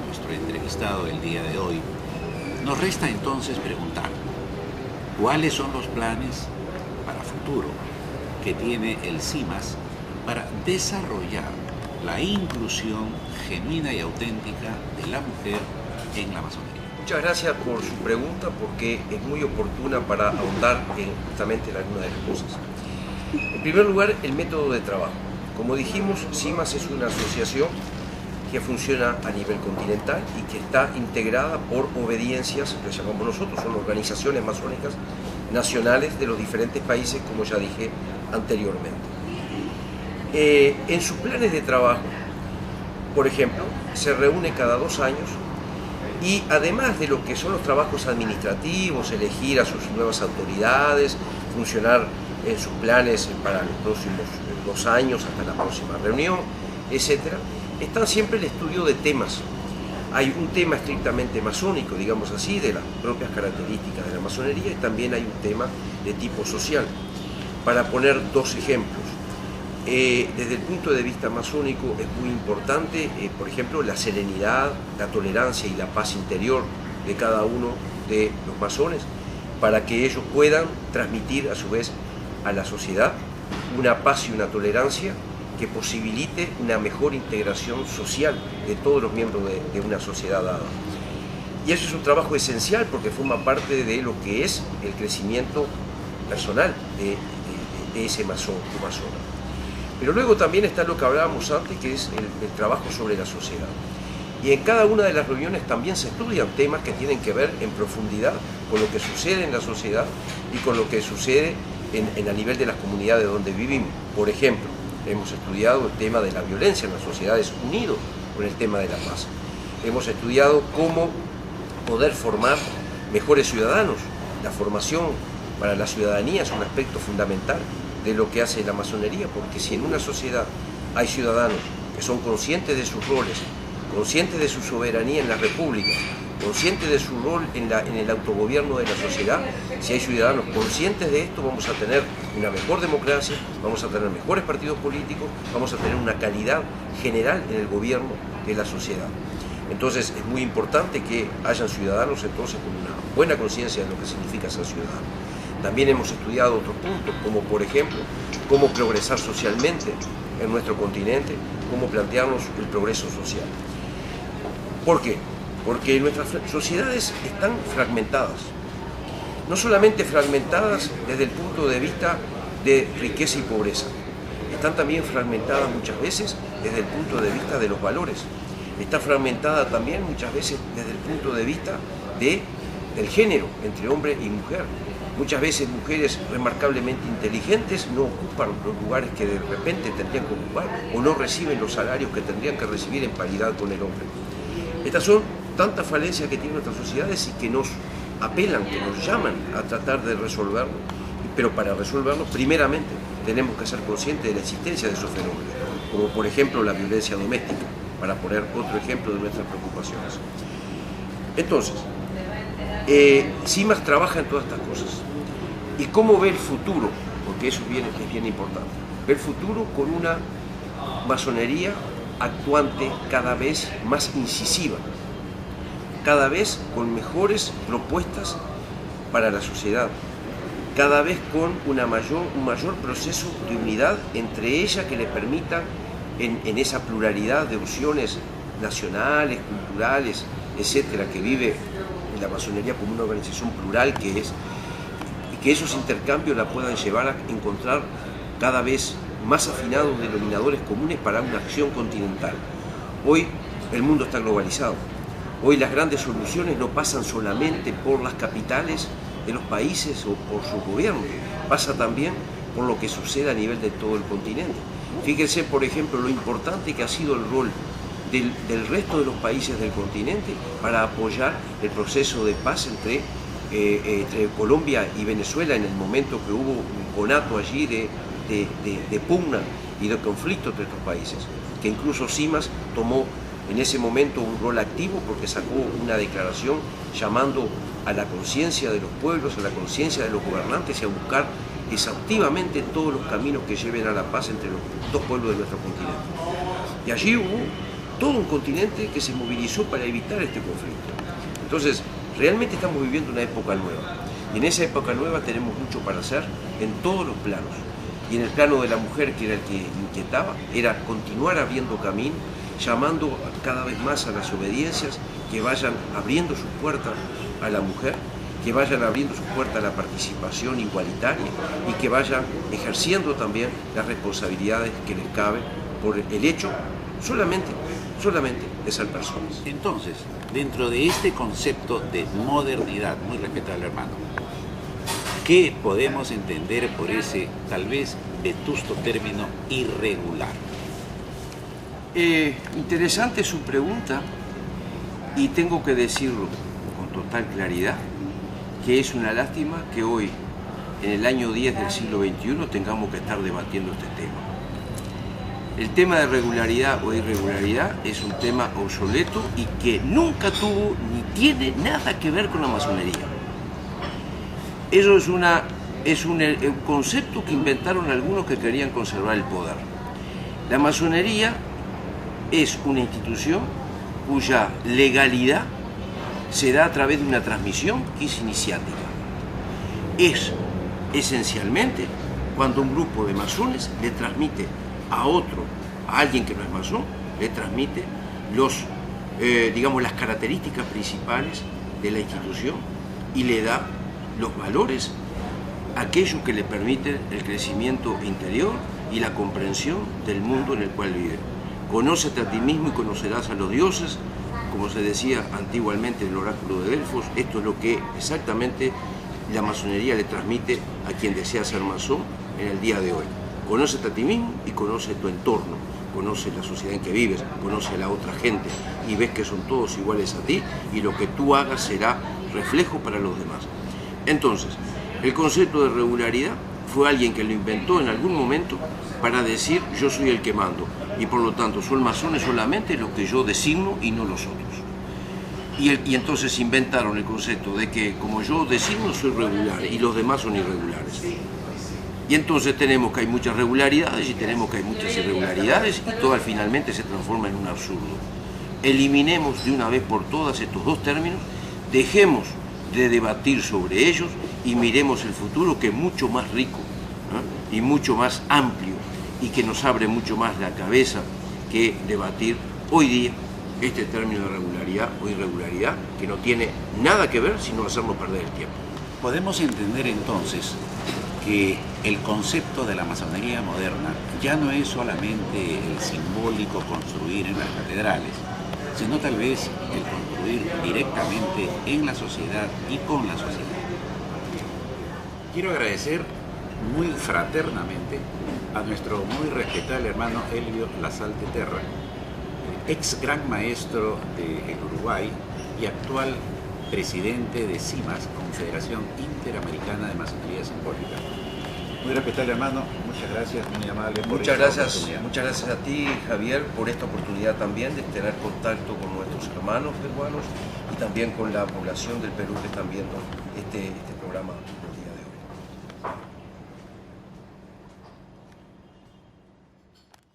nuestro entrevistado del día de hoy, nos resta entonces preguntar, ¿cuáles son los planes para futuro que tiene el CIMAS para desarrollar la inclusión genuina y auténtica de la mujer en la masonería? Muchas gracias por su pregunta, porque es muy oportuna para ahondar justamente en alguna de las cosas. En primer lugar, el método de trabajo. Como dijimos, CIMAS es una asociación que funciona a nivel continental y que está integrada por obediencias, que llamamos nosotros, son organizaciones masónicas nacionales de los diferentes países, como ya dije anteriormente. En sus planes de trabajo, por ejemplo, se reúne cada 2 años y además de lo que son los trabajos administrativos, elegir a sus nuevas autoridades, funcionar en sus planes para los próximos 2 años hasta la próxima reunión, etc., está siempre el estudio de temas. Hay un tema estrictamente masónico, digamos así, de las propias características de la masonería, y también hay un tema de tipo social. Para poner 2 ejemplos, desde el punto de vista masónico es muy importante, por ejemplo, la serenidad, la tolerancia y la paz interior de cada uno de los masones, para que ellos puedan transmitir a su vez a la sociedad una paz y una tolerancia que posibilite una mejor integración social de todos los miembros de una sociedad dada. Y eso es un trabajo esencial porque forma parte de lo que es el crecimiento personal de ese masón o masona. Pero luego también está lo que hablábamos antes, que es el trabajo sobre la sociedad. Y en cada una de las reuniones también se estudian temas que tienen que ver en profundidad con lo que sucede en la sociedad y con lo que sucede a nivel de las comunidades donde vivimos. Por ejemplo, hemos estudiado el tema de la violencia en las sociedades unido con el tema de la paz. Hemos estudiado cómo poder formar mejores ciudadanos. La formación para la ciudadanía es un aspecto fundamental de lo que hace la masonería, porque si en una sociedad hay ciudadanos que son conscientes de sus roles, conscientes de su soberanía en la república, conscientes de su rol en el autogobierno de la sociedad, si hay ciudadanos conscientes de esto, vamos a tener una mejor democracia, vamos a tener mejores partidos políticos, vamos a tener una calidad general en el gobierno de la sociedad. Entonces es muy importante que hayan ciudadanos entonces con una buena conciencia de lo que significa ser ciudadano. También hemos estudiado otros puntos, como por ejemplo, cómo progresar socialmente en nuestro continente, cómo plantearnos el progreso social. ¿Por qué? Porque nuestras sociedades están fragmentadas. No solamente fragmentadas desde el punto de vista de riqueza y pobreza, están también fragmentadas muchas veces desde el punto de vista de los valores. Está fragmentada también muchas veces desde el punto de vista del género, entre hombre y mujer. Muchas veces mujeres remarcablemente inteligentes no ocupan los lugares que de repente tendrían que ocupar o no reciben los salarios que tendrían que recibir en paridad con el hombre. Estas son tantas falencias que tienen nuestras sociedades y que nos apelan, que nos llaman a tratar de resolverlo. Pero para resolverlo, primeramente, tenemos que ser conscientes de la existencia de esos fenómenos, como por ejemplo la violencia doméstica, para poner otro ejemplo de nuestras preocupaciones. Entonces, CIMAS trabaja en todas estas cosas. ¿Y cómo ve el futuro? Porque eso es bien importante. Ve el futuro con una masonería actuante cada vez más incisiva, cada vez con mejores propuestas para la sociedad, cada vez con un mayor proceso de unidad entre ellas que le permita en esa pluralidad de opciones nacionales, culturales, etcétera, que vive la masonería como una organización plural que es, y que esos intercambios la puedan llevar a encontrar cada vez más afinados denominadores comunes para una acción continental. Hoy el mundo está globalizado. Hoy las grandes soluciones no pasan solamente por las capitales de los países o por sus gobiernos, pasa también por lo que sucede a nivel de todo el continente. Fíjense, por ejemplo, lo importante que ha sido el rol del resto de los países del continente para apoyar el proceso de paz entre Colombia y Venezuela en el momento que hubo un conato allí de pugna y de conflicto entre estos países, que incluso CIMAS tomó en ese momento un rol activo porque sacó una declaración llamando a la conciencia de los pueblos, a la conciencia de los gobernantes y a buscar exhaustivamente todos los caminos que lleven a la paz entre los dos pueblos de nuestro continente. Y allí hubo todo un continente que se movilizó para evitar este conflicto. Entonces, realmente estamos viviendo una época nueva. Y en esa época nueva tenemos mucho para hacer en todos los planos. Y en el plano de la mujer, que era el que inquietaba, era continuar abriendo camino, llamando cada vez más a las obediencias, que vayan abriendo sus puertas a la mujer, que vayan abriendo sus puertas a la participación igualitaria y que vayan ejerciendo también las responsabilidades que les caben por el hecho solamente de ser personas. Entonces, dentro de este concepto de modernidad, muy respetable hermano, ¿qué podemos entender por ese tal vez vetusto término irregular? Interesante su pregunta, y tengo que decirlo con total claridad, que es una lástima que hoy, en el año 10 del siglo XXI, tengamos que estar debatiendo este tema. El tema de regularidad o irregularidad es un tema obsoleto y que nunca tuvo ni tiene nada que ver con la masonería. Eso es un concepto que inventaron algunos que querían conservar el poder. La masonería es una institución cuya legalidad se da a través de una transmisión que es iniciática. Es esencialmente cuando un grupo de masones le transmite a otro, a alguien que no es masón, le transmite las características principales de la institución y le da los valores, aquello que le permite el crecimiento interior y la comprensión del mundo en el cual vive. Conócete a ti mismo y conocerás a los dioses, como se decía antiguamente en el oráculo de Delfos. Esto es lo que exactamente la masonería le transmite a quien desea ser masón en el día de hoy. Conócete a ti mismo y conoce tu entorno, conoce la sociedad en que vives, conoce a la otra gente y ves que son todos iguales a ti y lo que tú hagas será reflejo para los demás. Entonces, el concepto de regularidad fue alguien que lo inventó en algún momento para decir yo soy el que mando y por lo tanto son masones solamente los que yo designo y no los otros. Y entonces inventaron el concepto de que como yo designo soy regular y los demás son irregulares. Y entonces tenemos que hay muchas regularidades y tenemos que hay muchas irregularidades y todas finalmente se transforma en un absurdo. Eliminemos de una vez por todas estos dos términos, dejemos de debatir sobre ellos y miremos el futuro, que es mucho más rico, ¿no? Y mucho más amplio y que nos abre mucho más la cabeza que debatir hoy día este término de regularidad o irregularidad, que no tiene nada que ver sino hacernos perder el tiempo. Podemos entender entonces que el concepto de la masonería moderna ya no es solamente el simbólico construir en las catedrales, sino tal vez el construir directamente en la sociedad y con la sociedad. Quiero agradecer muy fraternamente a nuestro muy respetable hermano Elvio Lasalte Terra, ex gran maestro del Uruguay y actual presidente de CIMAS, Confederación Interamericana de Masonería Simbólica. Muy respetable hermano, muchas gracias, muy amable por esta oportunidad. Muchas gracias a ti, Javier, por esta oportunidad también de tener contacto con nuestros hermanos peruanos y también con la población del Perú que están viendo este programa.